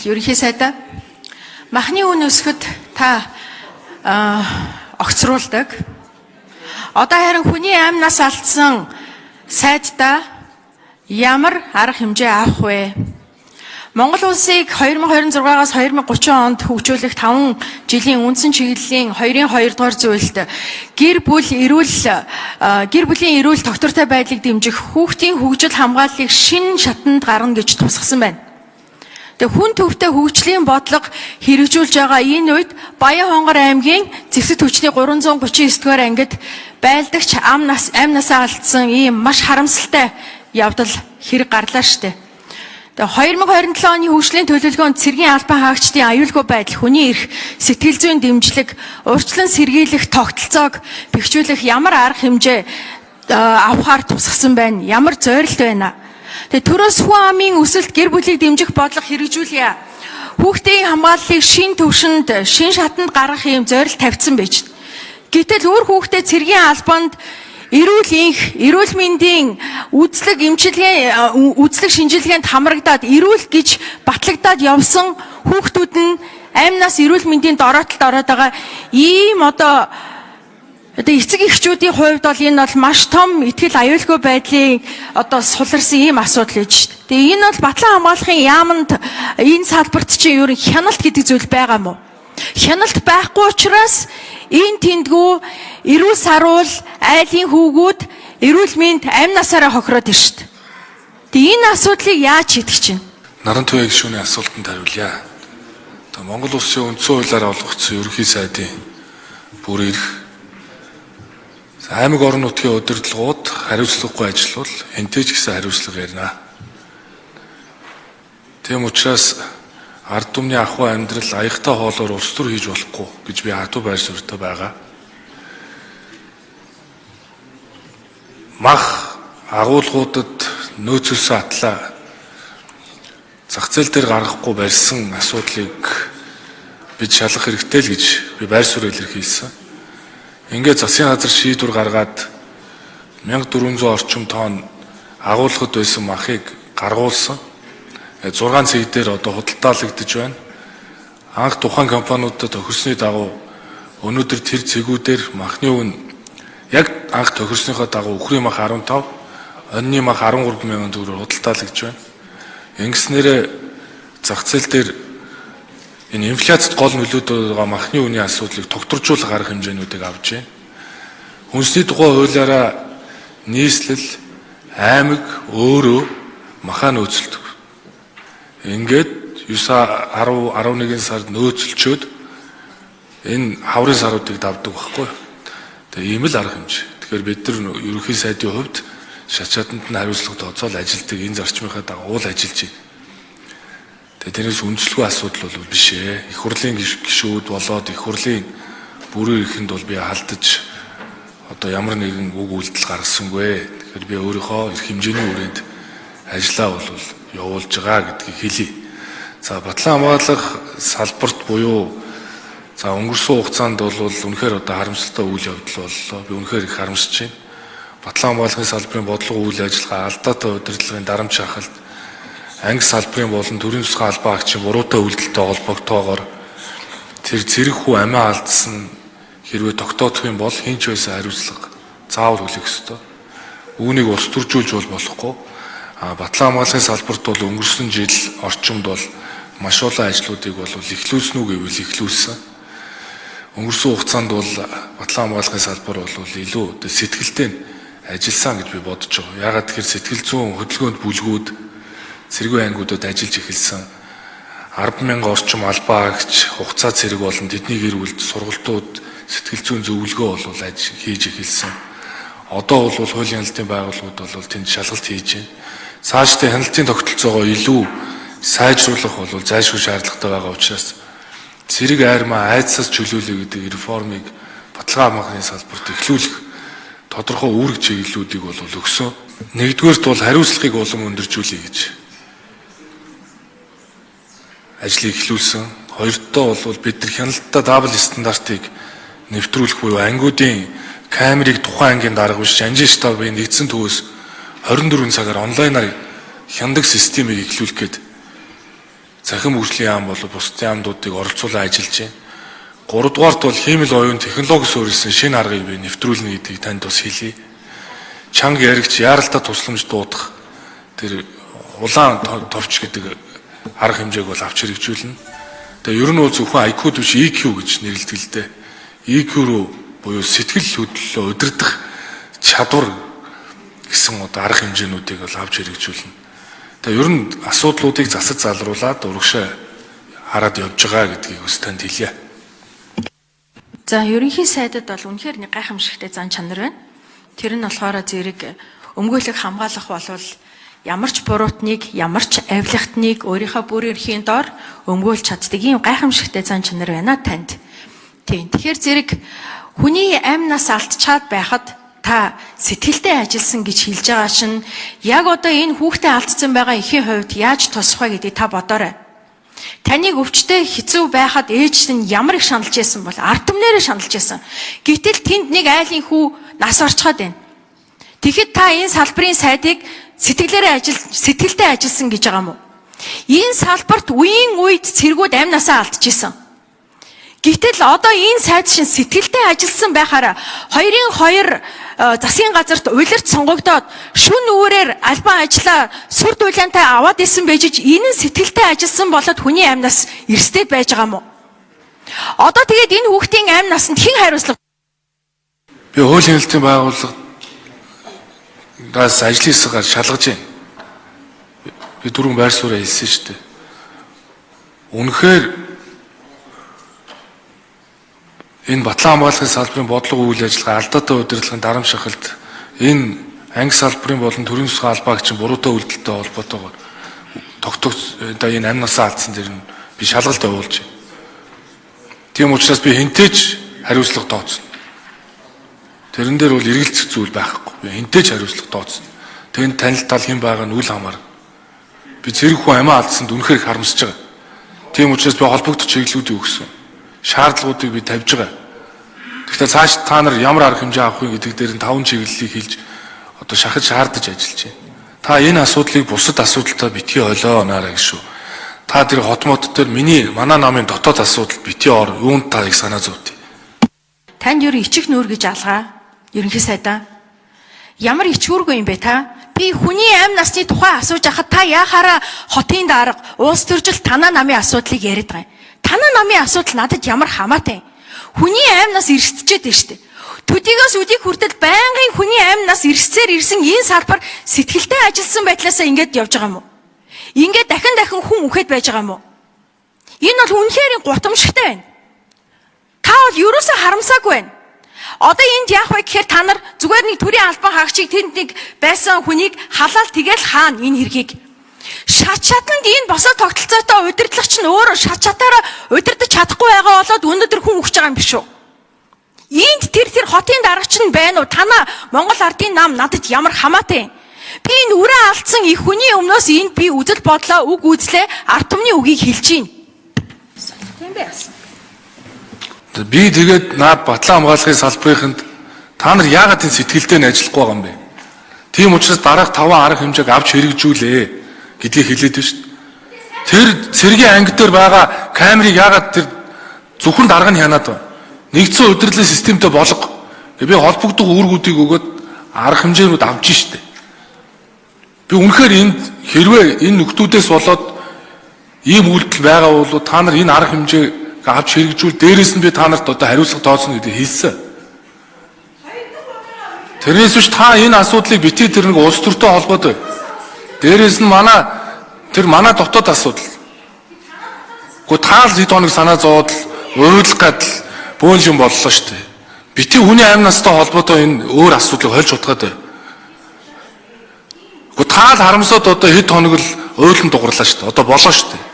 Ерөнхий сайдаа махны үн өсгөхөд та огцруулдаг. Одоо харин хүний амнаас алдсан сайдаа ямар арга хэмжээ авах вэ? Монгол улсыг 2026-аас 2030 онд хөгжүүлэх 5 жилийн үндсэн чиглэлийн 2-2 дугаар зүйлд гэр бүлийн эрүүл тогтвортой байдлыг дэмжих хүүхдийн хөгжил хамгааллыг шинэ шатанд гаргана гэж тусгасан байна. Хүн төвтэй хөгжлийн бодлого хэрэгжүүлж байгаа энэ үед Баян-Хонгор аймгийн Зэвсэг түвшний 339 дугаар ангид байлдагч амнасаа алдсан ийм маш харамсалтай явдал хэрэг гарлаа штэ. 2027 оны хөгжлийн төлөвлөгөөнд цэргийн албан хаагчдын аюулгүй байдал, хүний эрх, сэтгэл зүйн дэмжлэг, урьдчилан сэргийлэх тогтолцоог бэхжүүлэх ямар арга хэмжээ авахар тусгасан байна? Ямар зорилт байна? Төрөөс хүн амын өсөлт гэр бүлийг дэмжих бодлого хэрэгжүүлье. Хүүхдийн хамгааллыг шинэ төвшөнд, шинэ шатанд гаргах юм зорилт тавьсан байж. Гэтэл өөр хүүхдээ цэргийн албанд эрүүл мэндийн үзлэг шинжилгээнд хамрагдаад эрүүл гэж батлагдаад явсан хүүхдүүд нь амнаас эрүүл мэндийн дороотолд ороод байгаа ийм одоо эцэг эхчүүдийн хувьд бол энэ бол маш том итгэл аюулгүй байдлыг одоо суларсан ийм асуудал гэж. Тэгээ энэ бол батлан хамгаалахын яамд энэ салбарт чинь ер нь хяналт гэдэг зүйл байгаа мó? Хяналт байхгүй учраас энэ тэндгүү эрүүл саруул, айлын хүүгүүд эрүүл мэнд амнасаараа хохироод байна шүү дээ. Тэгээ энэ асуудлыг яаж шийдэх чинь? Наран туяа гишүүний асуултанд хариулъя. Монгол улсын үндсэн хуулиар олгогдсон ерөнхий сайдын бүр эрх аймаг орон нутгийн удирдлагууд хариуцлагагүй ажиллавал хэнтэй ч гэсэн хариуцлага ярина. Тийм учраас ард түмний ахуй амьдрал аягтай хоолоор улс төр хийж болохгүй гэж би хатуу байр суурьтай байгаа. Мах агуулгуудад нөөцөөсөө атлаа зах зээл дээр гаргахгүй барьсан асуудлыг бид шалгах хэрэгтэй л гэж би байр суурь илэрхийлсэн. Ингээд засгийн газар шийдвэр гаргаад 1400 орчим тонн агуулгад байсан махыг гаргуулсан. 6 цэг дээр одоо худалдаалагдаж байна. Анх тухайн компаниудад тохирсны дагуу өнөөдөр тэр цэгүүдээр махны үн яг анх тохирсныхоо дагуу үхрийн мах 15, онны мах 13 мянган төгрөгөөр худалдаалагдж байна. Ингэснээр зах зээл дээр энэ инфляцид гол нөлөөд байгаа махны үнийн асуудлыг тогтворжуулах арга хэмжээнүүдийг авч байна. Хүнсний тухай хуулиараа нийслэл, аймаг өөрөө махаа нөөцлөдөг. Ингээд 9, 10, 11 сард нөөцлчөөд энэ хаврын саруудыг давдаг байхгүй. Тэгээ ийм л арга хэмжээ. Тэгэхээр бид нар ерөнхий сайдын хувьд шатшаатанд нь хариуцлага тооцоол ажилтдаг энэ зарчмынхаа дагуу уул ажиллаж байна. Тэгээ тэрнээс үндэслэгүй асуудал бол биш ээ. Их хурлын гишүүд болоод их хурлын бүрэн эрхэнд бол би халдаж одоо ямар нэгэн үг үйлдэл гаргасангүй. Тэгэхээр би өөрийнхөө эрх хэмжээний хүрээнд ажиллаа бол явуулж байгаа гэдгийг хэлье. За батлан хамгаалах салбарт буюу за өнгөрсөн хугацаанд бол үнэхээр одоо харамсалтай үйл явдал боллоо. Би үнэхээр их харамсаж байна. Батлан хамгаалахын салбарын бодлого үйл ажиллагаа, алдаатай удирдлагын дарамт шахалт, анги салбарын болон төрийн тусгай албан хаагчийн буруутай үйлдэлтэй холбогдтойгоор тэр зэрэг хүү амиа алдсан хэрвээ тогтоодох юм бол хинч байсан хариуцлага заавал хүлээх ёстой. Үүнийг ус төржүүлж болохгүй. Батлан хамгаалахын салбарт бол өнгөрсөн жил орчимд бол маш олон ажлуудыг бол эхлүүлсэн үү гэвэл эхлүүлсэн. Өнгөрсөн хугацаанд бол батлан хамгаалахын салбар бол илүү сэтгэлтэй ажилласан гэж би бодож байгаа. Яагаад тэгэхээр сэтгэл зүйн хөдөлгөөнд бүлгүүд цэргийн ангиудад ажиллаж эхэлсэн. 10,000 орчим албан хаагч, хугацаа цэрэг болон тэдний гэр бүлд сургалтууд сэтгэл зүйн зөвлөгөө бол хийж эхэлсэн. Одоо бол хуулийн хяналтын байгууллагууд бол тэнд шалгалт хийж байна. Цаашдаа хяналтын тогтолцоогоо илүү сайжруулах бол зайлшгүй шаардлагатай байгаа учраас цэрэг айрмаа айдсаас чөлөөлөе гэдэг реформыг баталгаа хамгаалахын салбарт эхлүүлэх тодорхой үүрэг чиглэлүүдийг бол өгсөн. Нэгдүгээрт бол хариуцлагыг улам өндөржүүлье гэж ажлыг эхлүүлсэн. Хоёрдоо бол бид нар хяналттай дабл стандартыг нэвтрүүлэх буюу ангиудын камерыг тухайн ангийн дарга биш анжин штабын нэгдсэн төвөөс 24 цагаар онлайнаар хяндаг системийг эхлүүлэх гээд захин хөгжлийн яам болон бусдын яамдуудыг оролцуулан ажиллаж байна. 3 дугаарт бол хиймэл оюун технологи суурилсан шинэ аргыг би нэвтрүүлнэ гэдгийг танд бас хэлье. Чанга яригч яаралтай тусламж дуудах тэр улаан товч гэдэг арга хэмжээг бол авч хэрэгжүүлнэ. Тэгээ ер нь бол зөвхөн IQ биш EQ гэж нэрлэдэг л дээ. EQ рүү буюу сэтгэл хөдлөлөө удирдах чадвар гэсэн арга хэмжээнүүдийг бол авч хэрэгжүүлнэ. Тэгээ ер нь асуудлуудыг засаж залруулад урагшаа хараад явж байгаа гэдгийг бас танд хэлье. За ерөнхий сайдад бол үнэхээр нэг гайхамшигтай зан чанар байна. Тэр нь болохоор зэрэг өмгөөлөг хамгаалах болвол ямар ч буруутныг, ямар ч авилгатныг өөрийнхөө бүр эрхийн доор өмгөөлж чаддаг ийм гайхамшигтай зан чанар байна танд. Тийм. Тэгэхээр зэрэг хүний амнаас алдчихад байхад та сэтгэлдээ ажилласан гэж хэлж байгаа чинь яг одоо энэ хүүхдээ алдсан байгаа эхийн хувьд яаж тусах вэ гэдгийг та бодоорой. Таныг өвчтөе хэцүү байхад ээж нь ямар их шаналж байсан бол ард түмнээрээ шаналж байсан. Гэтэл тэнд нэг айлын хүү нас орчход байна. Тэгэхэд та энэ салбарын сайдыг сэтгэлдээ ажилласан гэж байгаа юм уу? Энэ салбарт үеийн үед цэргүүд амнасаа алдчихсан. Гэтэл одоо энэ сайд шин сэтгэлдээ ажилласан байхаараа 2-2 засгийн газарт улирч сонгогдоод шүн үүрээр албан ажиллаа сүр дулаантай аваад исэн байж энэ сэтгэлдээ ажилласан болоод хүний амнаас эрсдээд байж байгаа юм уу? Одоо тэгээд энэ хүүхдийн амь насанд хэн хариуцлага? Би хууль хяналтын байгууллагаас ажлын хэсгээр шалгаж байна. Би дөрвөн байр сууриа хэлсэн шүү дээ. Үнэхээр энэ батлан хамгаалахын салбарын бодлого үйл ажиллагаа алдаатай удирдлагын дарамт шахалт энэ анги салбарын болон төрийн засгийн албаагч буруутай үйлдэлтэй холбоотойгоор тогтоогч энэ амь насаа алдсан дэр нь би шалгалт явуулж байна. Тийм учраас би хинтээж хариуцлага тооцно. Тэрэн дээр бол эргэлзэх зүйл байхгүй. Би хинтээж хариуцлага тооцно. Тэнд танил тал хэн байгаа нь үл хамаарна. Би зэрэг хүн амиа алдсанд үнэхээр их харамсаж байгаа. Тийм учраас би холбогдох чиглэлүүдийг өгсөн. Шаардлагуудыг би тавьж байгаа. Тэгэхээр цааш та нар ямар арга хэмжээ авах вэ гэдэг дээр нь 5 чиглэлийг хэлж одоо шахаж шаардаж ажиллаж байна. Та энэ асуудлыг бусад асуудалтай битгий ойлгоонаарай гэж шүү. Та тэр хотмод дээр манай намын дотоод асуудал битгий ор юунд та их санаа зовтыг. Танд ер ичих нүүр гэж алгаа. Ерөнхий сайдаа. Ямар ичгүүргүй юм бэ та? Би хүний амь насны тухай асууж байхад та яахаараа хотын дарга, улс төржил танаа намын асуудлыг яриад байгаа юм. Танаа намын асуудал надад ямар хамаатай. Хүний амь нас эрсдэжээд байна шүү дээ. Төдийгөөс өдийг хүртэл байнгын хүний амь нас эрсцээр ирсэн энэ салбар сэтгэлдээ ажилласан байдлаасаа ингэж явж байгаа юм уу? Ингээд дахин хүн үхээд байж байгаа юм уу? Энэ бол үнэхээр гутамшигтай байна. Та бол юусаа харамсаагүй байна. Одоо энд яах вэ гэхээр та нар зүгээр нэг төрийн албан хаагчийг тэнд нэг байсан хүнийг халаал тэгэл хаана энэ хэргийг. Шат шатанд энэ босоо тогтолцоотой удирдлагч нь өөрөө шат шатаараа удирдах чадахгүй байгаа болоод өнөөдөр хүн өгч байгаа юм биш үү? Энд тэр хотын даргач нь байна уу? Танаа Монгол ардын нам надад ямар хамаатай. Би энэ үрээ алдсан их хүний өмнөөс энд би үзэл бодлоо үг үзлээ ард түмний үгийг хэлж гин. Тийм байсан. Би тэгээд наад батлан хамгаалахын салбарынд та нар яагаад энэ сэтгэлдээ нь ажиллахгүй байгаа юм бэ? Тийм учраас дараах 5 арга хэмжээг авч хэрэгжүүлээ гэдгийг хэлээд байна шүү дээ. Тэр цэргийн анги дээр байгаа камерыг яагаад тэр зөвхөн дарга нь хянаад байна? Нэгдсэн удирдлагын системтэй болго. Би холбогдох үүргүүдийг өгөөд арга хэмжээнүүд авч шүү дээ. Би үнэхээр энд хэрвээ энэ нөхдүүдээс болоод ийм үйлдэл байгаа бол та нар энэ арга хэмжээг авч хэрэгжүүл дээрээс нь би та нарт одоо хариуцлага тооцно гэдэг хэлсэн. Тэрнээс биш та энэ асуудлыг битгий тэр нэг улс төртэй холбоотой. Дээрээс нь манай дотоод асуудал. Гэхдээ таал хэд хоног санаа зовоод уйлах гадал бөөн юм боллоо шүү дээ. Битгий хүний амь настай холбоотой энэ өөр асуудлыг хольж утгаад байна. Гэхдээ таал харамсаад одоо хэд хоног л уйлан дугарлаа шүү дээ. Одоо болоо шүү дээ.